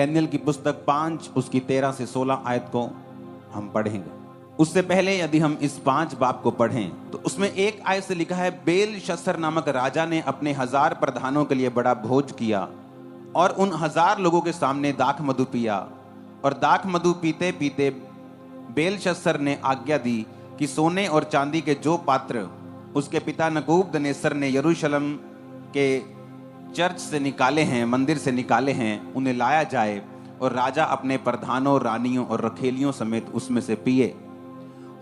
Daniel की पुस्तक 5 उसकी 13 से 16 आयत को हम पढ़ेंगे। उससे पहले यदि हम इस 5 बाब को पढ़ें तो उसमें एक आयत से लिखा है, बेलशस्सर नामक राजा ने अपने 1000 प्रधानों के लिए बड़ा भोज किया और उन 1000 लोगों के सामने दाख मधु पिया। और दाख मधु पीते पीते बेलशस्सर ने आज्ञा दी कि सोने और चांदी के जो पात्र उसके पिता नबूकदनेस्सर ने यरूशलेम के चर्च से निकाले हैं, मंदिर से निकाले हैं, उन्हें लाया जाए और राजा अपने प्रधानों, रानियों और रखेलियों समेत उसमें से पिए।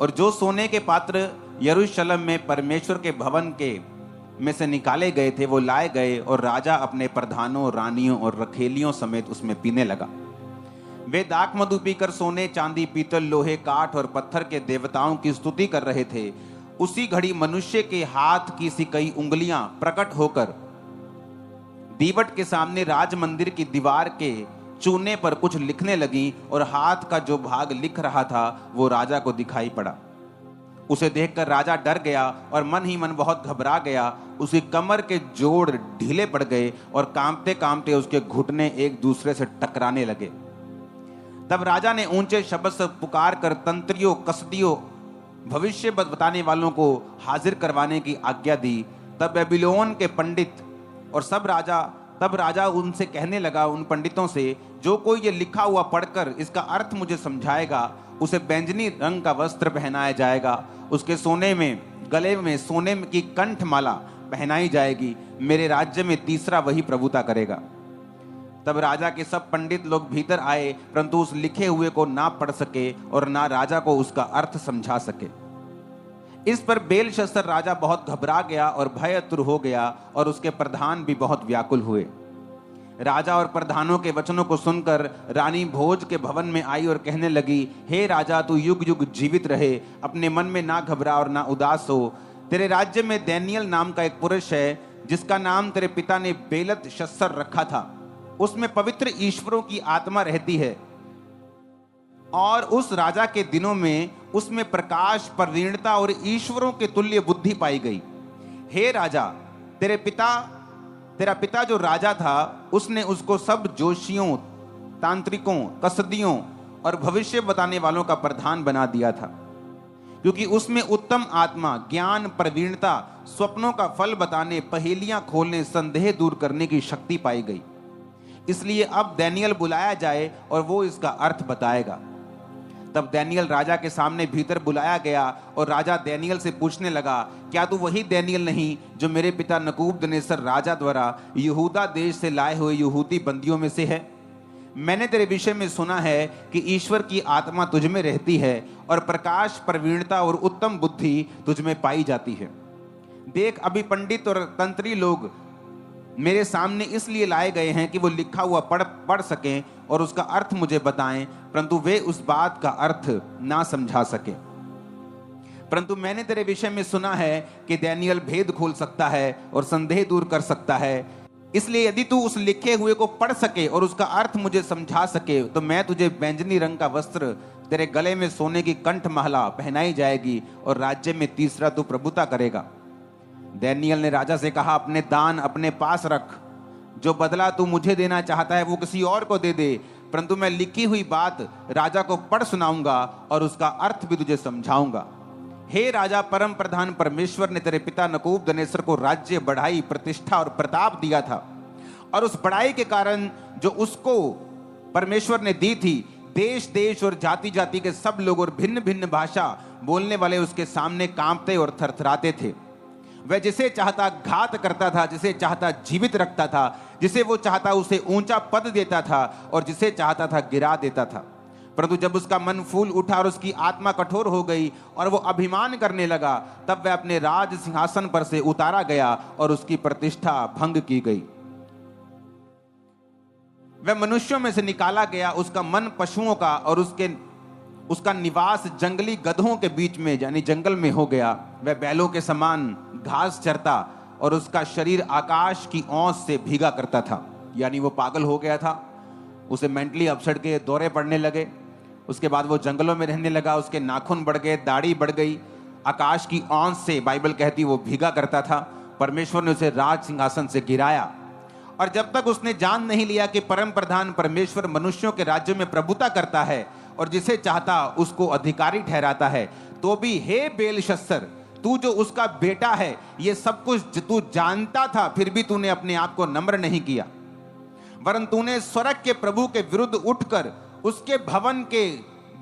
और जो सोने के पात्र यरूशलेम में परमेश्वर के भवन के में से निकाले गए थे वो लाए गए और राजा अपने प्रधानों, रानियों और रखेलियों समेत उसमें पीने लगा। वे दाख मधु पीकर सोने, चांदी, पीतल, लोहे, काठ और पत्थर के देवताओं की स्तुति कर रहे थे। उसी घड़ी मनुष्य के हाथ की सी कई उंगलियां प्रकट होकर दीवट के सामने राज मंदिर की दीवार के चूने पर कुछ लिखने लगी और हाथ का जो भाग लिख रहा था वो राजा को दिखाई पड़ा। उसे देखकर राजा डर गया और मन ही मन बहुत घबरा गया। उसकी कमर के जोड़ ढीले पड़ गए और कांपते कांपते उसके घुटने एक दूसरे से टकराने लगे। तब राजा ने ऊंचे शब्द से पुकार कर तंत्रियों, कसदियों, भविष्य बताने वालों को हाजिर करवाने की आज्ञा दी। तब बेबीलोन के पंडित और तब राजा उनसे कहने लगा, उन पंडितों से, जो कोई ये लिखा हुआ पढ़कर इसका अर्थ मुझे समझाएगा उसे बैंजनी रंग का वस्त्र पहनाया जाएगा, उसके गले में सोने की कंठमाला पहनाई जाएगी। मेरे राज्य में तीसरा वही प्रभुता करेगा। तब राजा के सब पंडित लोग भीतर आए, परंतु उस लिखे हुए को ना पढ़ सके और ना राजा को उसका अर्थ समझा सके। इस पर बेलशस्सर राजा बहुत घबरा गया और भयतुर हो गया और उसके प्रधान भी बहुत व्याकुल हुए। राजा और प्रधानों के वचनों को सुनकर रानी भोज के भवन में आई और कहने लगी, हे राजा, तू युग युग जीवित रहे, अपने मन में ना घबरा और ना उदास हो। तेरे राज्य में डैनियल नाम का एक पुरुष है जिसका नाम तेरे पिता ने बेलतशस्सर रखा था। उसमें पवित्र ईश्वरों की आत्मा रहती है और उस राजा के दिनों में उसमें प्रकाश, प्रवीणता और ईश्वरों के तुल्य बुद्धि पाई गई। हे राजा, तेरा पिता जो राजा था उसने उसको सब जोशियों, तांत्रिकों, कसदियों और भविष्य बताने वालों का प्रधान बना दिया था, क्योंकि उसमें उत्तम आत्मा, ज्ञान, प्रवीणता, स्वप्नों का फल बताने, पहेलियां खोलने, संदेह दूर करने की शक्ति पाई गई। इसलिए अब डैनियल बुलाया जाए और वो इसका अर्थ बताएगा। तब डैनियल राजा के सामने भीतर बुलाया गया और राजा डैनियल से पूछने लगा, क्या तू वही डैनियल नहीं जो मेरे पिता नबूकदनेस्सर राजा द्वारा यहूदा देश से लाए हुए यहूदी बंदियों में से है? मैंने तेरे विषय में सुना है कि ईश्वर की आत्मा तुझ में रहती है और प्रकाश, प्रवीणता और उत्तम बुद्धि तुझ में पाई जाती है। देख, अभी पंडित और तंत्री लोग मेरे सामने इसलिए लाए गए हैं कि वो लिखा हुआ पढ़ सकें और उसका अर्थ मुझे बताएं, परंतु वे उस बात का अर्थ ना समझा सके। परंतु मैंने तेरे विषय में सुना है कि डैनियल भेद खोल सकता है और संदेह दूर कर सकता है। इसलिए यदि तू उस लिखे हुए को पढ़ सके और उसका अर्थ मुझे समझा सके तो मैं तुझे बैंजनी रंग का वस्त्र, तेरे गले में सोने की कंठमाला पहनाई जाएगी और राज्य में तीसरा तू प्रभुता करेगा। डैनियल ने राजा से कहा, अपने दान अपने पास रख, जो बदला तू मुझे देना चाहता है वो किसी और को दे दे, परंतु मैं लिखी हुई बात राजा को पढ़ सुनाऊंगा और उसका अर्थ भी तुझे समझाऊंगा। हे राजा, परम प्रधान परमेश्वर ने तेरे पिता नबूकदनेस्सर को राज्य, बढ़ाई, प्रतिष्ठा और प्रताप दिया था, और उस बढ़ाई के कारण जो उसको परमेश्वर ने दी थी, देश देश और जाति जाति के सब लोग और भिन्न भिन्न भाषा बोलने वाले उसके सामने कांपते और थरथराते थे। वह जिसे चाहता घात करता था, जिसे चाहता जीवित रखता था, जिसे वो चाहता उसे ऊंचा पद देता था और जिसे चाहता था गिरा देता था। परंतु जब उसका मन फूल उठा और उसकी आत्मा कठोर हो गई और वो अभिमान करने लगा, तब वह अपने राज सिंहासन पर से उतारा गया और उसकी प्रतिष्ठा भंग की गई। वह मनुष्यों में से निकाला गया, उसका मन पशुओं का और उसका निवास जंगली गधों के बीच में यानी जंगल में हो गया। वह बैलों के समान घास चरता और उसका शरीर आकाश की ओस से भीगा करता था, यानी वो पागल हो गया था। उसे मेंटली अपसेट के दौरे पड़ने लगे। उसके बाद वो जंगलों में रहने लगा, उसके नाखून बढ़ गए, दाढ़ी बढ़ गई, आकाश की ओस से बाइबल कहती वो भीगा करता था। परमेश्वर ने उसे राज सिंहासन से गिराया और जब तक उसने जान नहीं लिया कि परम प्रधान परमेश्वर मनुष्यों के राज्य में प्रभुता करता है और जिसे चाहता उसको अधिकारी ठहराता है, तो भी हे बेलशस्सर, तू जो उसका बेटा है, ये सब कुछ तू जानता था, फिर भी तूने अपने आप को नम्र नहीं किया, वरन तूने स्वर्ग के प्रभु के विरुद्ध उठकर उसके भवन के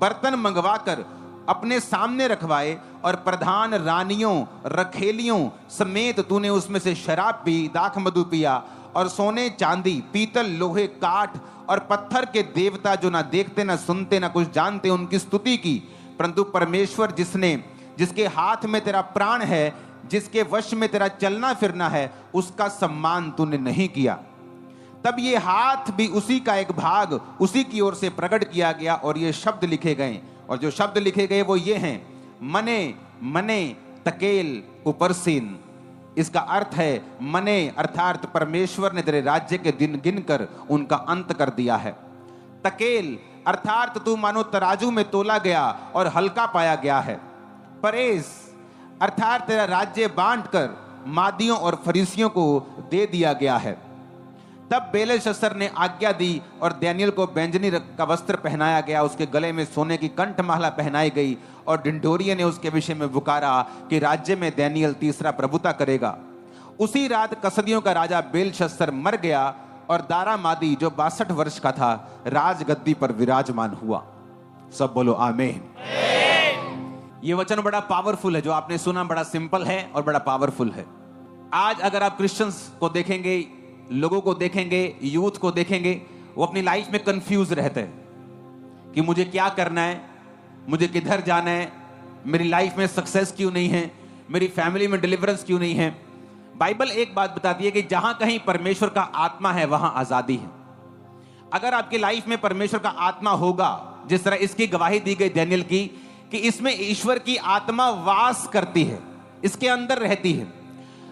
बर्तन मंगवाकर अपने सामने रखवाए और प्रधान रानियों रखेलियों समेत तूने उसमें से शराब पी, दाख मधु पिया और सोने चांदी पीतल लोहे काठ और पत्थर के देवता जो ना देखते ना सुनते ना कुछ जानते उनकी स्तुति की, परंतु परमेश्वर जिसके हाथ में तेरा प्राण है, जिसके वश में तेरा चलना फिरना है, उसका सम्मान तूने नहीं किया। तब ये हाथ भी उसी का एक भाग उसी की ओर से प्रकट किया गया और ये शब्द लिखे गए, और जो शब्द लिखे गए वो ये हैं, मने मने तकेल उपरसीन। इसका अर्थ है मने अर्थात परमेश्वर ने तेरे राज्य के दिन गिनकर उनका अंत कर दिया है। तकेल अर्थात तू मानो तराजू में तोला गया और हल्का पाया गया है। परेस अर्थात तेरा राज्य बांटकर मादियों और फरीसियों को दे दिया गया है। तब बेलशस्सर ने आज्ञा दी और दानियेल को बैंजनी का वस्त्र पहनाया गया, उसके गले में सोने की कंठमाला पहनाई गई और ढिंढोरिये ने उसके विषय में पुकारा कि राज्य में दानियेल तीसरा प्रभुता करेगा। उसी रात कसदियों का राजा बेलशस्सर मर गया और दारा मादी जो 62 वर्ष का था राजगद्दी पर विराजमान हुआ। सब बोलो आमीन। ये वचन बड़ा पावरफुल है, जो आपने सुना बड़ा सिंपल है और बड़ा पावरफुल है। आज अगर आप क्रिश्चियंस को देखेंगे, लोगों को देखेंगे, यूथ को देखेंगे, वो अपनी लाइफ में कंफ्यूज रहते हैं कि मुझे क्या करना है, मुझे किधर जाना है, मेरी लाइफ में सक्सेस क्यों नहीं है, मेरी फैमिली में डिलीवरेंस क्यों नहीं है। बाइबल एक बात बताती है कि जहां कहीं परमेश्वर का आत्मा है वहां आजादी है। अगर आपकी लाइफ में परमेश्वर का आत्मा होगा, जिस तरह इसकी गवाही दी गई दानियेल की कि इसमें ईश्वर की आत्मा वास करती है, इसके अंदर रहती है,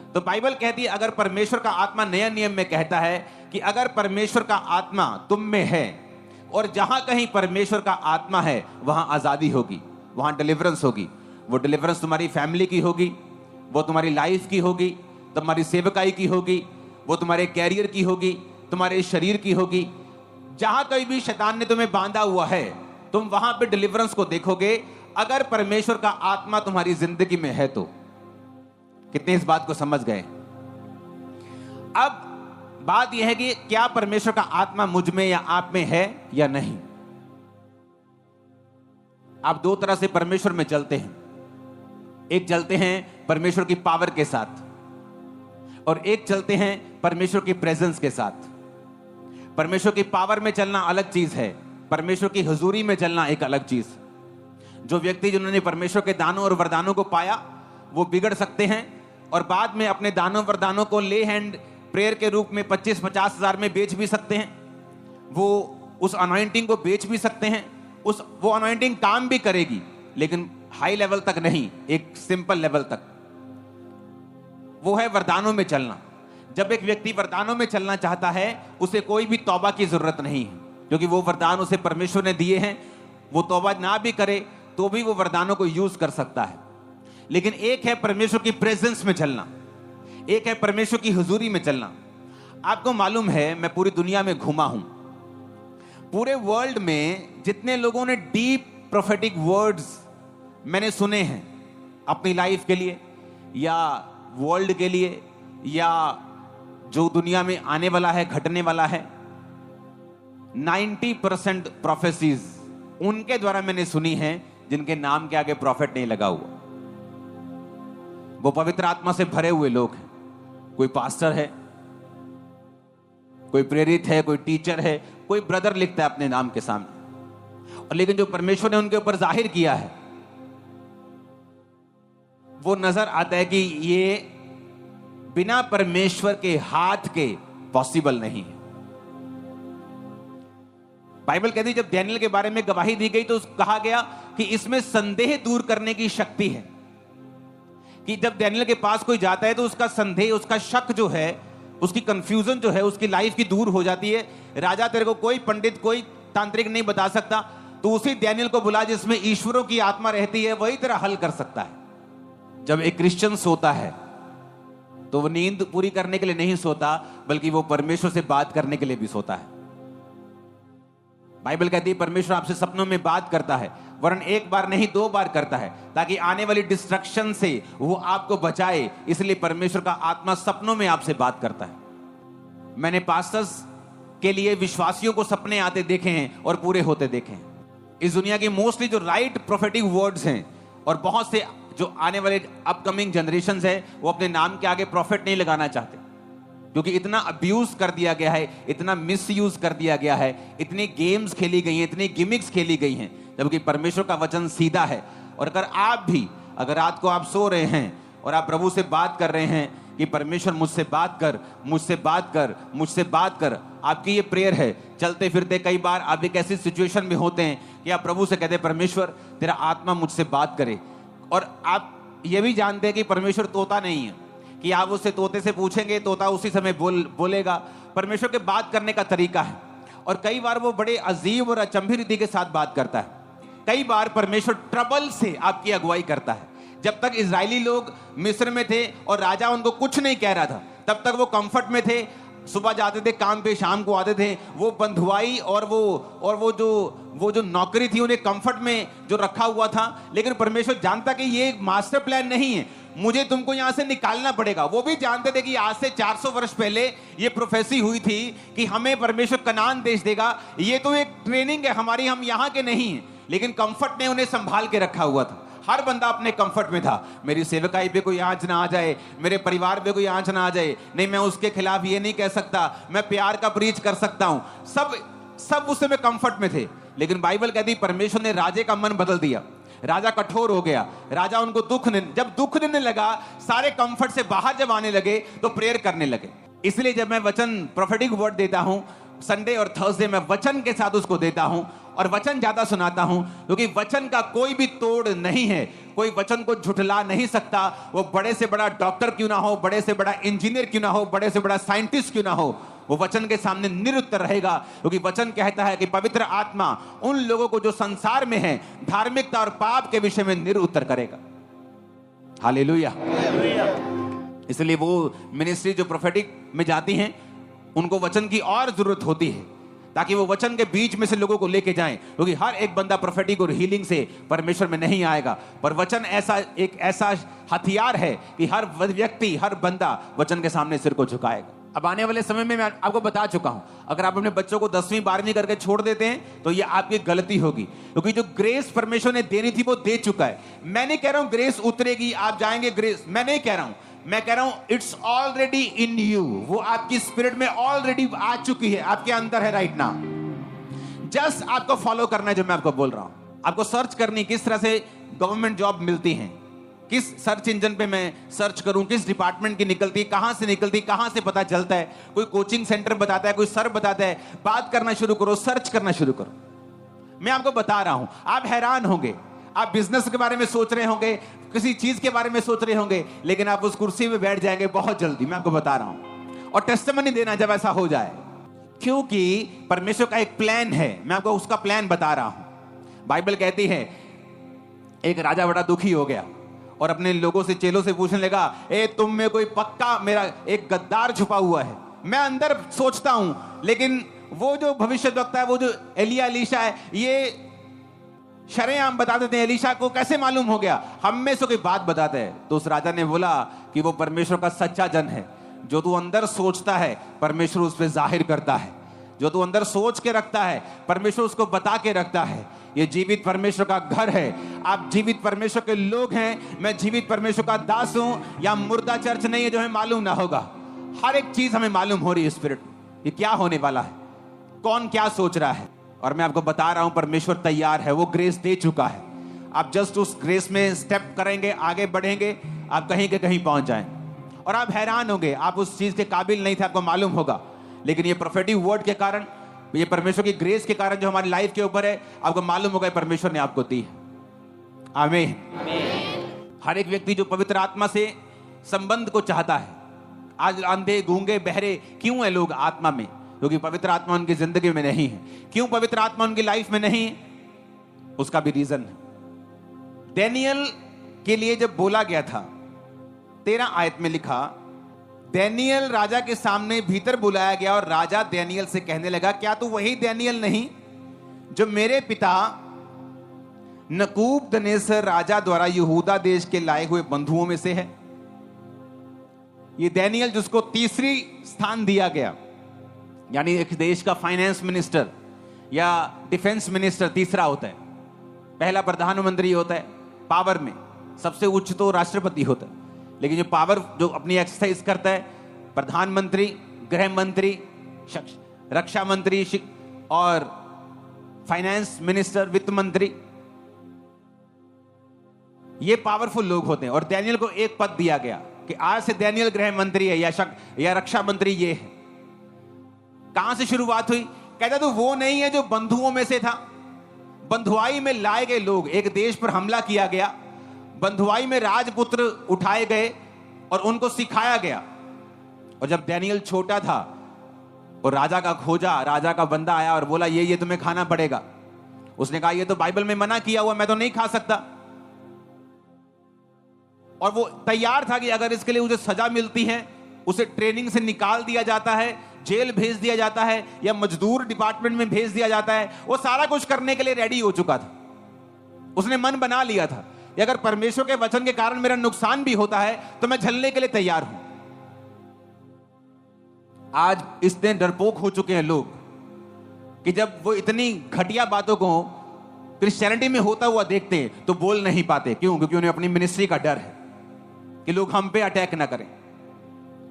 तो बाइबल कहती है अगर परमेश्वर का आत्मा नया नियम में कहता है कि अगर परमेश्वर का आत्मा तुम में है और जहां कहीं परमेश्वर का आत्मा है वहां आजादी होगी, वहां डिलीवरेंस होगी। वो डिलीवरेंस तुम्हारी फैमिली की होगी, वो तुम्हारी लाइफ की होगी, तुम्हारी सेवकाई की होगी, वो तुम्हारे कैरियर की होगी, तुम्हारे शरीर की होगी। जहां कहीं भी शैतान ने तुम्हें बांधा हुआ है, तुम वहां पे डिलीवरेंस को देखोगे अगर परमेश्वर का आत्मा तुम्हारी जिंदगी में है तो। कितने इस बात को समझ गए? अब बात यह है कि क्या परमेश्वर का आत्मा मुझ में या आप में है या नहीं। आप दो तरह से परमेश्वर में चलते हैं, एक चलते हैं परमेश्वर की पावर के साथ और एक चलते हैं परमेश्वर की प्रेजेंस के साथ। परमेश्वर की पावर में चलना अलग चीज है, परमेश्वर की हुजूरी में चलना एक अलग चीज। जो व्यक्ति जिन्होंने परमेश्वर के दानों और वरदानों को पाया वो बिगड़ सकते हैं और बाद में अपने दानों वरदानों को ले हैंड प्रेयर के रूप में 25-50 हजार में बेच भी सकते हैं। वो उस अनॉइंटिंग को बेच भी सकते हैं, वो अनॉइंटिंग काम भी करेगी लेकिन हाई लेवल तक नहीं, एक सिंपल लेवल तक। वो है वरदानों में चलना। जब एक व्यक्ति वरदानों में चलना चाहता है उसे कोई भी तौबा की जरूरत नहीं है, क्योंकि वो वरदान उसे परमेश्वर ने दिए हैं। वो तौबा ना भी करे तो भी वो वरदानों को यूज कर सकता है। लेकिन एक है परमेश्वर की प्रेजेंस में चलना, एक है परमेश्वर की हुजूरी में चलना। आपको मालूम है मैं पूरी दुनिया में घूमा हूं, पूरे वर्ल्ड में जितने लोगों ने डीप प्रोफेटिक वर्ड्स मैंने सुने हैं अपनी लाइफ के लिए या वर्ल्ड के लिए या जो दुनिया में आने वाला है, घटने वाला है, 90% प्रोफेसीज उनके द्वारा मैंने सुनी है जिनके नाम के आगे प्रॉफिट नहीं लगा हुआ। वो पवित्र आत्मा से भरे हुए लोग हैं। कोई पास्टर है, कोई प्रेरित है, कोई टीचर है, कोई ब्रदर लिखता है अपने नाम के सामने, और लेकिन जो परमेश्वर ने उनके ऊपर जाहिर किया है वो नजर आता है कि ये बिना परमेश्वर के हाथ के पॉसिबल नहीं है। बाइबल कहती है जब दानियेल के बारे में गवाही दी गई तो कहा गया कि इसमें संदेह दूर करने की शक्ति है, कि जब दानियेल के पास कोई जाता है तो उसका संदेह, उसका शक जो है, उसकी कंफ्यूजन जो है उसकी लाइफ की दूर हो जाती है। राजा तेरे को कोई पंडित, कोई तांत्रिक नहीं बता सकता, तो उसी दानियेल को बुला जिसमें ईश्वरों की आत्मा रहती है, वही तेरा हल कर सकता है। जब एक क्रिश्चियन सोता है तो वो नींद पूरी करने के लिए नहीं सोता, बल्कि वो परमेश्वर से बात करने के लिए भी सोता है। बाइबल कहती है परमेश्वर आपसे सपनों में बात करता है, वरन एक बार नहीं 2 बार करता है, ताकि आने वाली डिस्ट्रक्शन से वो आपको बचाए। इसलिए परमेश्वर का आत्मा सपनों में आपसे बात करता है। मैंने पास्टर्स के लिए विश्वासियों को सपने आते देखे हैं और पूरे होते देखे हैं। इस दुनिया की मोस्टली जो राइट प्रोफेटिक वर्ड्स हैं, और बहुत से जो आने वाले अपकमिंग जनरेशंस है, वो अपने नाम के आगे प्रॉफिट नहीं लगाना चाहते, क्योंकि इतना अब्यूज कर दिया गया है, इतना मिसयूज कर दिया गया है, इतनी गेम्स खेली गई हैं, इतनी गिमिक्स खेली गई हैं, जबकि परमेश्वर का वचन सीधा है। और अगर रात को आप सो रहे हैं और आप प्रभु से बात कर रहे हैं कि परमेश्वर मुझसे बात कर, मुझसे बात कर, मुझसे बात कर, आपकी ये प्रेयर है। चलते फिरते कई बार आप एक ऐसी सिचुएशन में होते हैं कि आप प्रभु से कहते हैं परमेश्वर तेरा आत्मा मुझसे बात करे। और आप ये भी जानते हैं कि परमेश्वर तोता नहीं है कि आप उससे तोते से पूछेंगे, तोता उसी समय बोलेगा। परमेश्वर के बात करने का तरीका है, और कई बार वो बड़े अजीब और अचंभी रीति के साथ बात करता है। कई बार परमेश्वर ट्रबल से आपकी अगुवाई करता है। जब तक इजरायली लोग मिस्र में थे और राजा उनको कुछ नहीं कह रहा था, तब तक वो कंफर्ट में थे। सुबह जाते थे काम पे, शाम को आते थे। वो बंधुआई और वो जो नौकरी थी उन्हें कंफर्ट में जो रखा हुआ था। लेकिन परमेश्वर जानता कि ये एक मास्टर प्लान नहीं है, मुझे तुमको यहां से निकालना पड़ेगा। वो भी जानते थे कि आज से 400 वर्ष पहले ये प्रोफेसी हुई थी कि हमें परमेश्वर कनान देश देगा। ये तो एक ट्रेनिंग है हमारी, हम यहाँ के नहीं हैं। लेकिन कंफर्ट ने उन्हें संभाल के रखा हुआ था। हर बंदा अपने कंफर्ट में था। मेरी सेवकाई पे कोई आंच ना आ जाए, मेरे परिवार पे कोई आंच ना आ जाए, नहीं मैं उसके खिलाफ ये नहीं कह सकता, मैं प्यार का प्रीच कर सकता हूं। सब उस समय कंफर्ट में थे। लेकिन बाइबल कहती परमेश्वर ने राजे का मन बदल दिया। राजा कठोर हो गया। राजा उनको जब दुख देने लगा, सारे कंफर्ट से बाहर जब आने लगे तो प्रेयर करने लगे। इसलिए जब मैं वचन प्रोफेटिक वर्ड देता हूं संडे और थर्सडे, मैं वचन के साथ उसको देता हूं और वचन ज्यादा सुनाता हूं, क्योंकि वचन का कोई भी तोड़ नहीं है। कोई वचन को झुठला नहीं सकता। वो बड़े से बड़ा डॉक्टर क्यों ना हो, बड़े से बड़ा इंजीनियर क्यों ना हो, बड़े से बड़ा साइंटिस्ट क्यों ना हो, वो वचन के सामने निरुत्तर रहेगा। क्योंकि वचन कहता है कि पवित्र आत्मा उन लोगों को जो संसार में है धार्मिकता और पाप के विषय में निरुत्तर करेगा। हालेलुया। इसलिए वो मिनिस्ट्री जो प्रोफेटिक में जाती हैं, उनको वचन की और जरूरत होती है, ताकि वो वचन के बीच में से लोगों को लेके जाएं। क्योंकि हर एक बंदा प्रोफेटिक और हीलिंग से परमेश्वर में नहीं आएगा, पर वचन एक ऐसा हथियार है कि हर व्यक्ति, हर बंदा वचन के सामने सिर को झुकाएगा। अब आने वाले समय में मैं आपको बता चुका हूं, अगर आप अपने बच्चों को 10वीं 12वीं करके छोड़ देते हैं तो ये आपकी गलती होगी, क्योंकि जो ग्रेस परमेश्वर ने देनी थी वो दे चुका है। मैं नहीं कह रहा हूं ग्रेस उतरेगी, आप जाएंगे ग्रेस, मैं नहीं कह रहा हूं। मैं कह रहा हूं इट्स ऑलरेडी इन यू, वो आपकी स्पिरिट में ऑलरेडी आ चुकी है, आपके अंदर है राइट नाउ। जस्ट आपको फॉलो करना है जो मैं आपको बोल रहा हूं। आपको सर्च करनी किस तरह से गवर्नमेंट जॉब मिलती है, किस सर्च इंजन पे मैं सर्च करूं, किस डिपार्टमेंट की निकलती, कहां से निकलती, कहां से पता चलता है। कोई कोचिंग सेंटर बताता है, कोई सर बताता है। बात करना शुरू करो, सर्च करना शुरू करो। मैं आपको बता रहा हूं, आप हैरान होंगे। आप बिजनेस के बारे में सोच रहे होंगे, किसी चीज के बारे में सोच रहे होंगे, लेकिन आप उस कुर्सी में बैठ जाएंगे बहुत जल्दी। मैं आपको बता रहा हूं, और टेस्टिमनी देना जब ऐसा हो जाए, क्योंकि परमेश्वर का एक प्लान है। मैं आपको उसका प्लान बता रहा हूं। बाइबल कहती है एक राजा बड़ा दुखी हो गया और अपने लोगों से, चेलों से पूछने लगा, ए तुम में कोई पक्का मेरा एक गद्दार छुपा हुआ है। मैं अंदर सोचता हूं, लेकिन वो जो भविष्यद्वक्ता है, वो जो एलीशा है, ये शरेआम बता देते हैं। एलीशा को कैसे मालूम हो गया? हम में से कोई बात बताते हैं। तो उस राजा ने बोला कि वो परमेश्वर का सच्चा जन है। जो तू अंदर सोचता है परमेश्वर उस पर जाहिर करता है। जो तू अंदर सोच के रखता है परमेश्वर उसको बता के रखता है। ये जीवित परमेश्वर का घर है। आप जीवित परमेश्वर के लोग हैं। मैं जीवित परमेश्वर का दास हूं। या मुर्दा चर्च नहीं है जो हमें मालूम ना होगा। हर एक चीज हमें मालूम हो रही है स्पिरिट, ये क्या होने वाला है, कौन क्या सोच रहा है। और मैं आपको बता रहा हूं परमेश्वर तैयार है, वो ग्रेस दे चुका है। आप जस्ट उस ग्रेस में स्टेप करेंगे, आगे बढ़ेंगे, आप कहीं के कहीं पहुंच जाएं। और आप हैरान होंगे, आप उस चीज के काबिल नहीं थे, आपको मालूम होगा, लेकिन ये प्रोफेटिक वर्ड के कारण, ये परमेश्वर की ग्रेस के कारण जो हमारी लाइफ के ऊपर है, आपको मालूम होगा परमेश्वर ने आपको दी है। आमीन। हर एक व्यक्ति जो पवित्र आत्मा से संबंध को चाहता है, आज अंधे गूंगे बहरे क्यों है लोग आत्मा में? क्योंकि पवित्र आत्मा उनकी जिंदगी में नहीं है। क्यों पवित्र आत्मा उनकी लाइफ में नहीं है? उसका भी रीजन है। डैनियल के लिए जब बोला गया था, 13 आयत में लिखा, डैनियल राजा के सामने भीतर बुलाया गया और राजा डैनियल से कहने लगा, क्या तू वही डैनियल नहीं जो मेरे पिता नबूकदनेस्सर राजा द्वारा यहूदा देश के लाए हुए बंधुओं में से है? ये डैनियल जिसको तीसरी स्थान दिया गया, यानी एक देश का फाइनेंस मिनिस्टर या डिफेंस मिनिस्टर तीसरा होता है, पहला प्रधानमंत्री होता है पावर में, सबसे उच्च तो राष्ट्रपति होता है, लेकिन जो पावर जो अपनी एक्सरसाइज करता है, प्रधानमंत्री, गृह मंत्री, रक्षा मंत्री और फाइनेंस मिनिस्टर, वित्त मंत्री, ये पावरफुल लोग होते हैं। और डैनियल को एक पद दिया गया कि आज से डैनियल गृह मंत्री है या रक्षा मंत्री ये है। कहां से शुरुआत हुई? कहता तो वो नहीं है जो बंधुओं में से था। बंधुआई में लाए गए लोग, एक देश पर हमला किया गया, बंधुआई में राजपुत्र उठाए गए और उनको सिखाया गया। और जब डैनियल छोटा था और राजा का खोजा, राजा का बंदा आया और बोला ये तुम्हें खाना पड़ेगा। उसने कहा ये तो बाइबल में मना किया हुआ, मैं तो नहीं खा सकता। और वो तैयार था कि अगर इसके लिए मुझे सजा मिलती है, उसे ट्रेनिंग से निकाल दिया जाता है, जेल भेज दिया जाता है या मजदूर डिपार्टमेंट में भेज दिया जाता है, वो सारा कुछ करने के लिए रेडी हो चुका था। उसने मन बना लिया था कि अगर परमेश्वर के वचन के कारण मेरा नुकसान भी होता है तो मैं झेलने के लिए तैयार हूं। आज इतने डरपोक हो चुके हैं लोग कि जब वो इतनी घटिया बातों को क्रिश्चियनिटी में होता हुआ देखते हैं तो बोल नहीं पाते। क्यों? क्योंकि उन्हें अपनी मिनिस्ट्री का डर है कि लोग हम पे अटैक ना करें।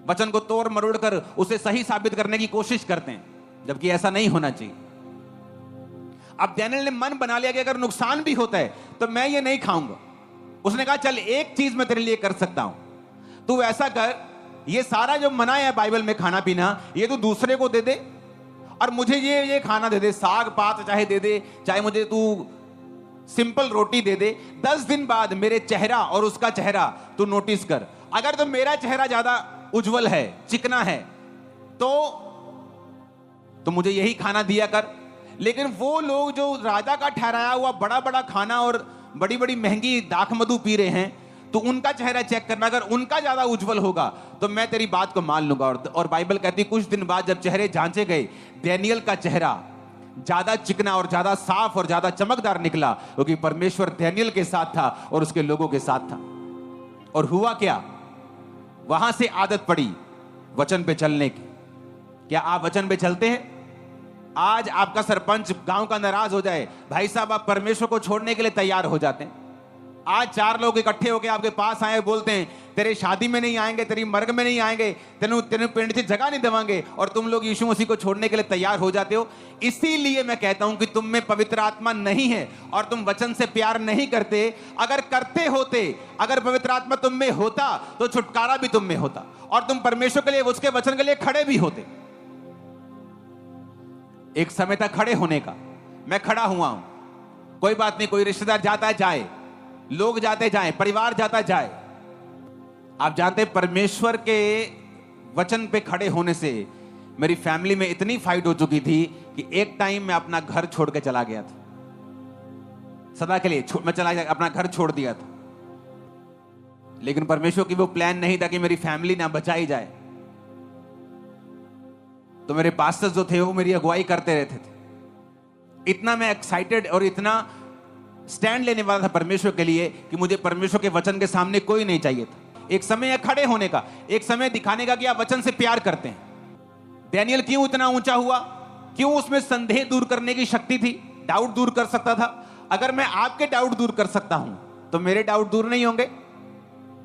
वचन को तोड़ मरोड़ कर उसे सही साबित करने की कोशिश करते हैं, जबकि ऐसा नहीं होना चाहिए। अब डैनियल ने मन बना लिया कि अगर नुकसान भी होता है तो मैं ये नहीं खाऊंगा। उसने कहा चल एक चीज मैं तेरे लिए कर सकता हूं, तू ऐसा कर, ये सारा जो मना है बाइबल में खाना पीना, ये तू दूसरे को दे दे और मुझे ये खाना दे दे, साग पात चाहे दे दे, चाहे मुझे तू सिंपल रोटी दे दे। 10 दिन बाद मेरे चेहरा और उसका चेहरा तू नोटिस कर। अगर तो मेरा चेहरा ज्यादा उज्जवल है, चिकना है, तो मुझे यही खाना दिया कर। लेकिन वो लोग जो राजा का ठहराया हुआ बड़ा बड़ा खाना और बड़ी बड़ी महंगी दाख मधु पी रहे हैं, तो उनका चेहरा चेक करना, अगर उनका ज्यादा उज्जवल होगा तो मैं तेरी बात को मान लूंगा। और बाइबल कहती है कुछ दिन बाद जब चेहरे जांचे गए, डैनियल का चेहरा ज्यादा चिकना और ज्यादा साफ और ज्यादा चमकदार निकला, क्योंकि परमेश्वर डैनियल के साथ था और उसके लोगों के साथ था। और हुआ क्या? वहां से आदत पड़ी वचन पे चलने की। क्या आप वचन पे चलते हैं? आज आपका सरपंच गांव का नाराज हो जाए, भाई साहब आप परमेश्वर को छोड़ने के लिए तैयार हो जाते हैं। आज 4 लोग इकट्ठे होकर आपके पास आए, बोलते हैं तेरे शादी में नहीं आएंगे, तेरी मर्ग में नहीं आएंगे, तेरे पिंड से जगह नहीं देवांगे, और तुम लोग यीशु मसीह को छोड़ने के लिए तैयार हो जाते हो। इसीलिए मैं कहता हूं कि तुम में पवित्र आत्मा नहीं है और तुम वचन से प्यार नहीं करते। अगर करते होते, अगर पवित्र आत्मा तुम में होता तो छुटकारा भी तुम में होता और तुम परमेश्वर के लिए, उसके वचन के लिए खड़े भी होते। एक समय तक खड़े होने का, मैं खड़ा हुआ हूं, कोई बात नहीं, कोई रिश्तेदार जाता है जाए, लोग जाते जाएं, परिवार जाता जाए। आप जानते हैं परमेश्वर के वचन पे खड़े होने से मेरी फैमिली में इतनी फाइट हो चुकी थी कि एक टाइम मैं अपना घर छोड़ के चला गया था, सदा के लिए मैं चला गया, अपना घर छोड़ दिया था। लेकिन परमेश्वर की वो प्लान नहीं था कि मेरी फैमिली ना बचाई जाए। तो मेरे पास्टर्स जो थे वो मेरी अगुवाई करते रहते थे। इतना मैं एक्साइटेड और इतना स्टैंड लेने वाला था परमेश्वर के लिए कि मुझे परमेश्वर के वचन के सामने कोई नहीं चाहिए था। एक समय है खड़े होने का, एक समय दिखाने का कि आप वचन से प्यार करते हैं। डैनियल क्यों इतना ऊंचा हुआ? क्यों? उसमें संदेह दूर करने की शक्ति थी, डाउट दूर कर सकता था। अगर मैं आपके डाउट दूर कर सकता हूं तो मेरे डाउट दूर नहीं होंगे?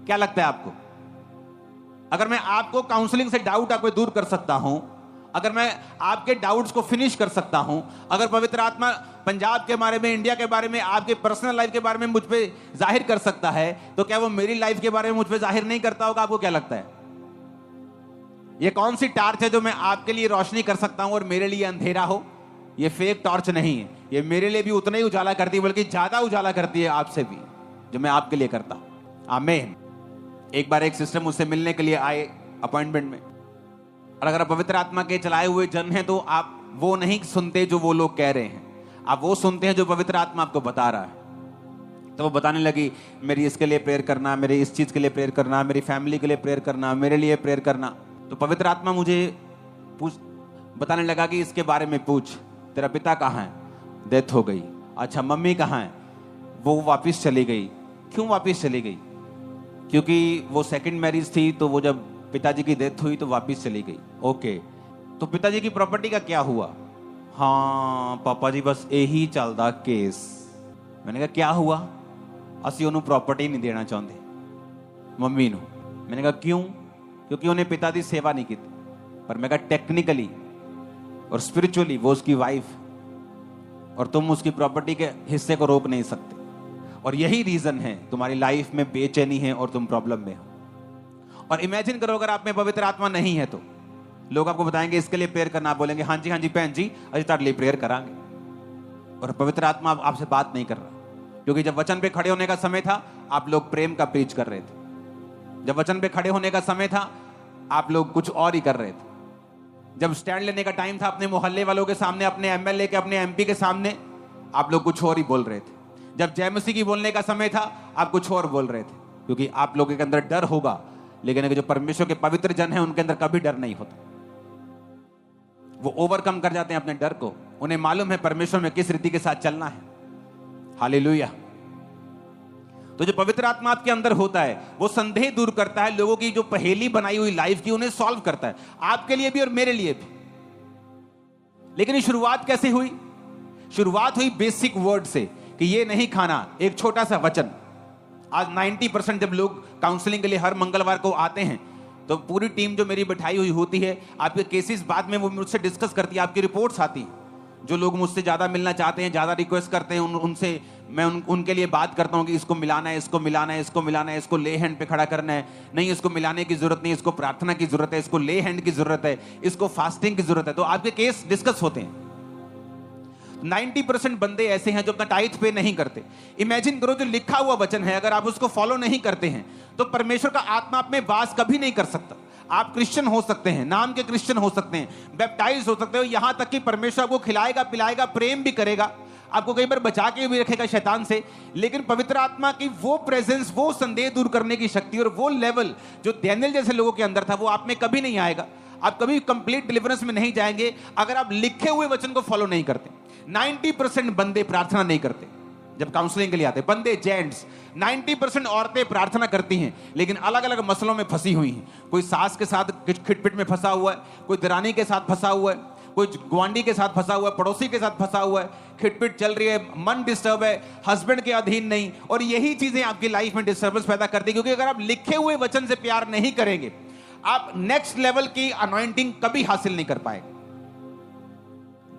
क्या लगता है आपको? अगर मैं आपको काउंसलिंग से डाउट आपको दूर कर सकता हूं, अगर मैं आपके डाउट्स को फिनिश कर सकता हूं, अगर पवित्र आत्मा पंजाब के बारे में, इंडिया के बारे में, आपके पर्सनल लाइफ के बारे में मुझ पे जाहिर कर सकता है, तो क्या वो मेरी लाइफ के बारे में मुझ पे जाहिर नहीं करता होगा? आपको क्या लगता है? ये कौन सी टार्च है जो मैं आपके लिए रोशनी कर सकता हूं और मेरे लिए अंधेरा हो? ये फेक टॉर्च नहीं है, ये मेरे लिए भी उतना ही उजाला करती है, बल्कि ज्यादा उजाला करती है आपसे भी, जो मैं आपके लिए करता हूं। आमीन। एक बार एक सिस्टर मुझसे मिलने के लिए आए अपॉइंटमेंट में, और अगर आप पवित्र आत्मा के चलाए हुए जन हैं तो आप वो नहीं सुनते जो वो लोग कह रहे हैं, आप वो सुनते हैं जो पवित्र आत्मा आपको बता रहा है। तो वो बताने लगी, मेरी इसके लिए प्रेयर करना, मेरे इस चीज के लिए प्रेयर करना, मेरी फैमिली के लिए प्रेयर करना, मेरे लिए प्रेयर करना। तो पवित्र आत्मा मुझे बताने लगा कि इसके बारे में पूछ, तेरा पिता कहाँ है? डेथ हो गई। अच्छा, मम्मी कहाँ है? वो वापिस चली गई। क्यों वापिस चली गई? क्योंकि वो सेकंड मैरिज थी, तो वो जब पिताजी की डेथ हुई तो वापिस चली गई। ओके, तो पिताजी की प्रॉपर्टी का क्या हुआ? हाँ पापा जी, बस यही चलदा केस। मैंने कहा क्या हुआ? ਅਸੀਂ ਉਹਨੂੰ प्रॉपर्टी नहीं देना चाहते मम्मी ਨੂੰ। मैंने कहा क्यों? क्योंकि उन्हें पिता की सेवा नहीं की। पर मैं कहा टेक्निकली और स्पिरिचुअली वो उसकी वाइफ, और तुम उसकी प्रॉपर्टी के हिस्से को रोक नहीं सकते। और यही रीजन है तुम्हारी लाइफ में बेचैनी है और तुम प्रॉब्लम में हो। और इमेजिन करो अगर आप में पवित्र आत्मा नहीं है तो लोग आपको बताएंगे इसके लिए प्रेयर करना, आप बोलेंगे हाँ जी बहन जी अजी तारे लिए प्रेयर करांगे। और पवित्र आत्मा आपसे बात नहीं कर रहा, क्योंकि जब वचन पे खड़े होने का समय था आप लोग प्रेम का प्रीच कर रहे थे। जब वचन पे खड़े होने का समय था आप लोग कुछ और ही कर रहे थे। जब स्टैंड लेने का टाइम था अपने मोहल्ले वालों के सामने, अपने एमएलए के, अपने एमपी के सामने, आप लोग कुछ और ही बोल रहे थे। जब जय मसीह की बोलने का समय था आप कुछ और बोल रहे थे, क्योंकि आप लोगों के अंदर डर होगा, लेकिन जो परमेश्वर के पवित्र जन है उनके अंदर कभी डर नहीं होता। वो ओवरकम कर जाते हैं अपने डर को। उन्हें मालूम है परमेश्वर में किस रीति के साथ चलना है। हालेलुया। तो जो पवित्र आत्मा आपके अंदर होता है वो संदेह दूर करता है, लोगों की जो पहेली बनाई हुई लाइफ की उन्हें सॉल्व करता है, आपके लिए भी और मेरे लिए भी। लेकिन ये शुरुआत कैसे हुई? शुरुआत हुई बेसिक वर्ड से कि ये नहीं खाना, एक छोटा सा वचन। आज 90% जब लोग काउंसलिंग के लिए हर मंगलवार को आते हैं तो पूरी टीम जो मेरी बैठाई हुई होती है, आपके केसेस बाद में वो मुझसे डिस्कस करती है, आपकी रिपोर्ट्स आती है। जो लोग मुझसे ज़्यादा मिलना चाहते हैं, ज़्यादा रिक्वेस्ट करते हैं, उनसे मैं उनके लिए बात करता हूँ कि इसको मिलाना है, इसको मिलाना है, इसको मिलाना है, इसको ले हैंड पे खड़ा करना है, नहीं इसको मिलाने की जरूरत नहीं, इसको प्रार्थना की जरूरत है, इसको ले हैंड की जरूरत है, इसको फास्टिंग की जरूरत है। तो आपके केस डिस्कस होते हैं। 90% बंदे ऐसे हैं जो अपना टाइथ पे नहीं करते। इमेजिन करो जो लिखा हुआ वचन है अगर आप उसको फॉलो नहीं करते हैं तो परमेश्वर का आत्मा आप में वास कभी नहीं कर सकता। आप क्रिश्चियन हो सकते हैं, नाम के क्रिश्चियन हो सकते हैं, बैप्टाइज हो सकते हो, यहां तक कि परमेश्वर आपको खिलाएगा, पिलाएगा, प्रेम भी करेगा, आपको कई बार बचा के भी रखेगा शैतान से। लेकिन पवित्र आत्मा की वो प्रेजेंस, वो संदेह दूर करने की शक्ति और वो लेवल जो डैनियल जैसे लोगों के अंदर था वो आप में कभी नहीं आएगा। आप कभी कंप्लीट डिलीवरेंस में नहीं जाएंगे अगर आप लिखे हुए वचन को फॉलो नहीं करते। 90% बंदे प्रार्थना नहीं करते जब काउंसलिंग के लिए आते, बंदे जेंट्स। 90% औरतें प्रार्थना करती हैं लेकिन अलग अलग मसलों में फंसी हुई हैं। कोई सास के साथ खिटपिट में फंसा हुआ है, कोई दरानी के साथ फंसा हुआ है, कोई ग्वांडी के साथ फंसा हुआ है, पड़ोसी के साथ फंसा हुआ है, खिटपिट चल रही है, मन डिस्टर्ब है, हस्बैंड के अधीन नहीं। और यही चीजें आपकी लाइफ में डिस्टर्बेंस पैदा करती है, क्योंकि अगर आप लिखे हुए वचन से प्यार नहीं करेंगे आप नेक्स्ट लेवल की अनॉइंटिंग कभी हासिल नहीं कर पाएंगे।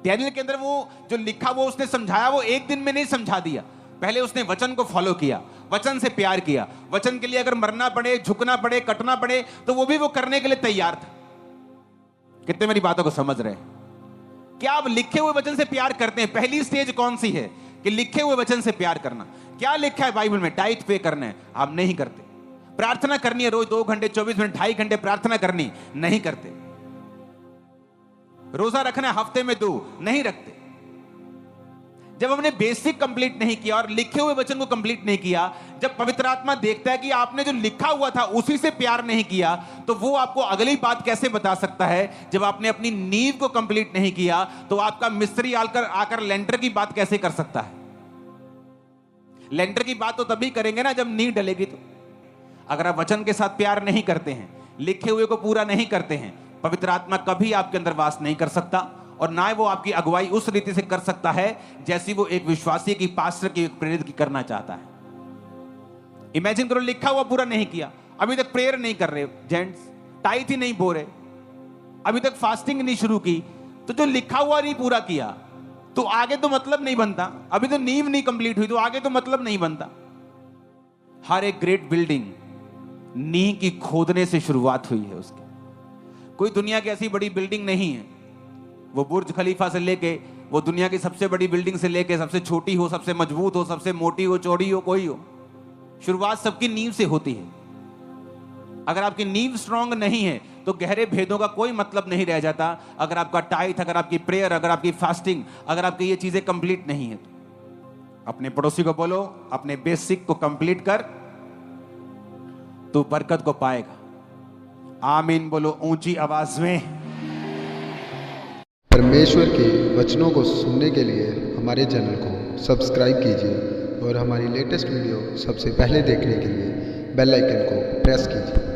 डैनियल के अंदर वो जो लिखा वो उसने समझाया, वो एक दिन में नहीं समझा दिया। पहले उसने वचन को फॉलो किया, वचन से प्यार किया, वचन के लिए अगर मरना पड़े, झुकना पड़े, कटना पड़े तो वो भी वो करने के लिए तैयार था। कितने मेरी बातों को समझ रहे हैं? क्या आप लिखे हुए वचन से प्यार करते हैं? पहली स्टेज कौन सी है कि लिखे हुए वचन से प्यार करना? क्या लिखा है बाइबल में? टाइथ पे करना है, आप नहीं करते। प्रार्थना करनी है रोज 2 घंटे, 24 मिनट, 2.5 घंटे प्रार्थना करनी, नहीं करते। रोजा रखना है हफ्ते में 2, नहीं रखते। जब हमने बेसिक कंप्लीट नहीं किया और लिखे हुए वचन को कंप्लीट नहीं किया, जब पवित्र आत्मा देखता है कि आपने जो लिखा हुआ था उसी से प्यार नहीं किया, तो वो आपको अगली बात कैसे बता सकता है? जब आपने अपनी नींव को कंप्लीट नहीं किया तो आपका मिस्त्री आकर लेंटर की बात कैसे कर सकता है? लेंटर की बात तो तभी करेंगे ना जब नींव डलेगी। तो अगर आप वचन के साथ प्यार नहीं करते हैं, लिखे हुए को पूरा नहीं करते हैं, पवित्र आत्मा कभी आपके अंदर वास नहीं कर सकता और ना वो आपकी अगुवाई उस रीति से कर सकता है जैसी वो एक विश्वासी की, पास्टर की, प्रेरित की करना चाहता है। इमेजिन करो लिखा हुआ पूरा नहीं किया, अभी तक प्रेयर नहीं कर रहे जेंट्स, टाइथ ही नहीं बो रहे, अभी तक फास्टिंग नहीं शुरू की, तो जो लिखा हुआ नहीं पूरा किया तो आगे तो मतलब नहीं बनता। अभी तो नींव नहीं कंप्लीट हुई तो आगे तो मतलब नहीं बनता। हर एक ग्रेट बिल्डिंग नींव की खोदने से शुरुआत हुई है उसकी। कोई दुनिया की ऐसी बड़ी बिल्डिंग नहीं है, वो बुर्ज खलीफा से लेके वो दुनिया की सबसे बड़ी बिल्डिंग से लेके सबसे छोटी हो, सबसे मजबूत हो, सबसे मोटी हो, चौड़ी हो, कोई हो, शुरुआत सबकी नींव से होती है। अगर आपकी नींव स्ट्रांग नहीं है तो गहरे भेदों का कोई मतलब नहीं रह जाता। अगर आपका टाइथ, अगर आपकी प्रेयर, अगर आपकी फास्टिंग, अगर आपकी ये चीजें कंप्लीट नहीं है अपने पड़ोसी को बोलो, अपने बेसिक को कंप्लीट कर, तू बरकत को पाएगा। आमीन बोलो ऊंची आवाज में। परमेश्वर के वचनों को सुनने के लिए हमारे चैनल को सब्सक्राइब कीजिए और हमारी लेटेस्ट वीडियो सबसे पहले देखने के लिए बेल आइकन को प्रेस कीजिए।